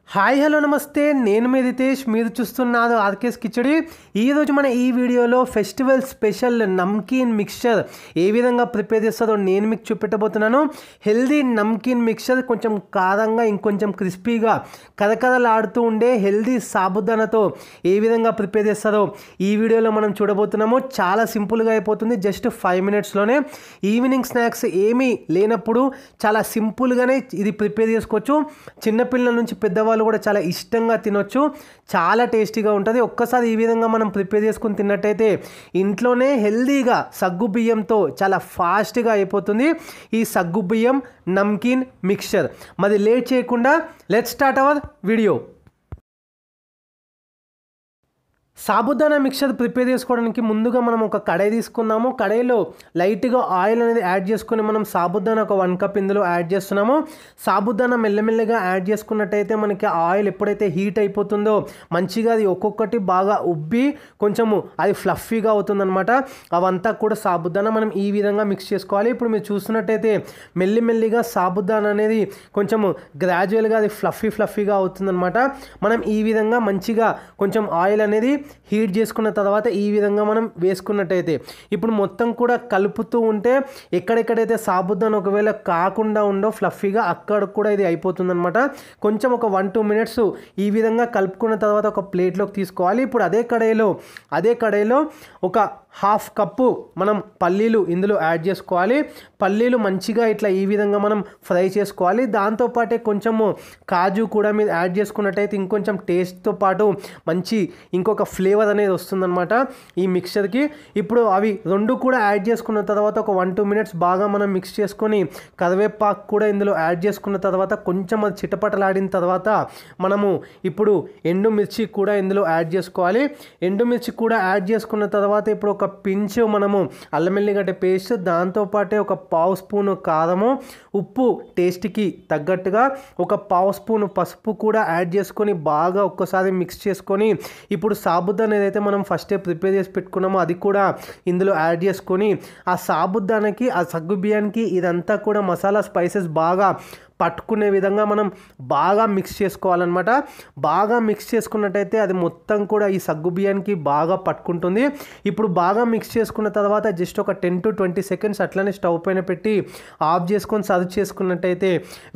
Hi hello నమస్తే నేను మీ రితేష్ మీరు చూస్తున్నారు ఆర్కేస్ కిచడి ఈరోజు మన ఈ వీడియోలో ఫెస్టివల్ స్పెషల్ నమ్కీన్ మిక్చర్ ఏ విధంగా ప్రిపేర్ చేస్తారో నేను మీకు చూపెట్టబోతున్నాను. హెల్దీ నమ్కీన్ మిక్చర్ కొంచెం కారంగా ఇంకొంచెం క్రిస్పీగా కరకరలాడుతూ ఉండే హెల్దీ సాబుదానాతో ఏ విధంగా ప్రిపేర్ చేస్తారో ఈ వీడియోలో మనం చూడబోతున్నాము. చాలా సింపుల్గా అయిపోతుంది, జస్ట్ 5 మినిట్స్లోనే. ఈవినింగ్ స్నాక్స్ ఏమీ లేనప్పుడు చాలా సింపుల్గానే ఇది ప్రిపేర్ చేసుకోవచ్చు. చిన్నపిల్లల నుంచి పెద్దవాళ్ళు కూడా చాలా ఇష్టంగా తినొచ్చు, చాలా టేస్టీగా ఉంటుంది. ఒక్కసారి ఈ విధంగా మనం ప్రిపేర్ చేసుకుని తిన్నట్టయితే ఇంట్లోనే హెల్దీగా సగ్గు బియ్యంతో చాలా ఫాస్ట్గా అయిపోతుంది ఈ సగ్గు బియ్యం నమ్కీన్ మిక్చర్. మరి లేట్ చేయకుండా let's start our video. Sabudana mixture prepare చేసుకోవడానికి ముందుగా మనం ఒక కడాయి తీసుకున్నాము. కడాయిలో లైట్గా ఆయిల్ అనేది యాడ్ చేసుకొని మనం సాబుదానా ఒక 1 కప్ ఇందులో యాడ్ చేస్తున్నాము. సాబుదానా మెల్లమెల్లగా యాడ్ చేసుకున్నట్టయితే మనకి ఆయిల్ ఎప్పుడైతే హీట్ అయిపోతుందో మంచిగా అది ఒక్కొక్కటి బాగా ఉబ్బి కొంచెము అది ఫ్లఫీగా అవుతుందన్నమాట. అవంతా కూడా సాబుదానా మనం ఈ విధంగా మిక్స్ చేసుకోవాలి. ఇప్పుడు మీరు చూస్తున్నట్టయితే మెల్లిమెల్లిగా సాబుదానా అనేది కొంచెము గ్రాడ్యువల్గా అది ఫ్లఫీగా అవుతుందన్నమాట. మనం ఈ విధంగా మంచిగా కొంచెం ఆయిల్ అనేది హీట్ చేసుకున్న తర్వాత ఈ విధంగా మనం వేసుకున్నట్టయితే ఇప్పుడు మొత్తం కూడా కలుపుతూ ఉంటే ఎక్కడెక్కడైతే సాబుదానా ఒకవేళ కాకుండా ఉండో ఫ్లఫీగా అక్కడ కూడా ఇది అయిపోతుందన్నమాట. కొంచెం ఒక 1-2 మినిట్స్ ఈ విధంగా కలుపుకున్న తర్వాత ఒక ప్లేట్లోకి తీసుకోవాలి. ఇప్పుడు అదే కడాయిలో ఒక 1/2 కప్పు మనం పల్లీలు ఇందులో యాడ్ చేసుకోవాలి. పల్లీలు మంచిగా ఇట్లా ఈ విధంగా మనం ఫ్రై చేసుకోవాలి. దాంతోపాటే కొంచెము కాజు కూడా మీరు యాడ్ చేసుకున్నట్టయితే ఇంకొంచెం టేస్ట్తో పాటు మంచి ఇంకొక ఫ్లేవర్ అనేది వస్తుందన్నమాట ఈ మిక్చర్కి. ఇప్పుడు అవి రెండు కూడా యాడ్ చేసుకున్న తర్వాత ఒక 1-2 మినిట్స్ బాగా మనం మిక్స్ చేసుకొని కరివేపాకు కూడా ఇందులో యాడ్ చేసుకున్న తర్వాత కొంచెం అది చిటపటలాడిన తర్వాత మనము ఇప్పుడు ఎండుమిర్చి కూడా ఇందులో యాడ్ చేసుకోవాలి. ఎండుమిర్చి కూడా యాడ్ చేసుకున్న తర్వాత ఇప్పుడు ఒక పించ్ మనము అల్లం వెల్లిగడ్డ పేస్ట్, దాంతోపాటే ఒక 1/2 స్పూను కారము, ఉప్పు టేస్ట్కి తగ్గట్టుగా ఒక 1/2 స్పూను పసుపు కూడా యాడ్ చేసుకొని బాగా ఒక్కసారి మిక్స్ చేసుకొని ఇప్పుడు సాబుదానా ఏదైతే మనం ఫస్టే ప్రిపేర్ చేసి పెట్టుకున్నామో అది కూడా ఇందులో యాడ్ చేసుకొని ఆ సాబుదానాకి ఆ సగ్గు బియ్యానికి ఇదంతా కూడా మసాలా స్పైసెస్ బాగా పట్టుకునే విధంగా మనం బాగా మిక్స్ చేసుకోవాలన్నమాట. బాగా మిక్స్ చేసుకున్నట్టయితే అది మొత్తం కూడా ఈ సగ్గు బియ్యానికి బాగా పట్టుకుంటుంది. ఇప్పుడు బాగా మిక్స్ చేసుకున్న తర్వాత జస్ట్ ఒక 10-20 సెకండ్స్ అట్లనే స్టవ్ పైన పెట్టి ఆఫ్ చేసుకొని సర్వ్ చేసుకున్నట్టయితే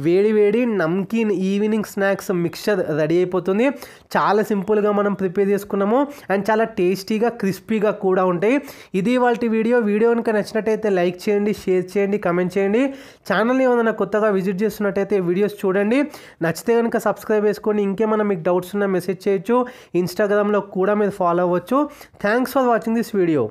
వేడి namkeen evening snacks mixture ready అయిపోతుంది. చాలా సింపుల్గా మనం ప్రిపేర్ చేసుకున్నాము అండ్ చాలా టేస్టీగా క్రిస్పీగా కూడా ఉంటాయి. ఇది వాళ్ళ వీడియో కనుక నచ్చినట్టయితే లైక్ చేయండి, షేర్ చేయండి, కమెంట్ చేయండి. ఛానల్ని ఏమైనా కొత్తగా విజిట్ చేస్తున్న అయితే వీడియోస్ చూడండి. నచ్చితే కనుక సబ్స్క్రైబ్ చేసుకొని ఇంకేమైనా మీకు డౌట్స్ ఉన్నా మెసేజ్ చేయొచ్చు. ఇన్స్టాగ్రామ్లో కూడా మీరు ఫాలో అవ్వచ్చు. Thanks for watching this video.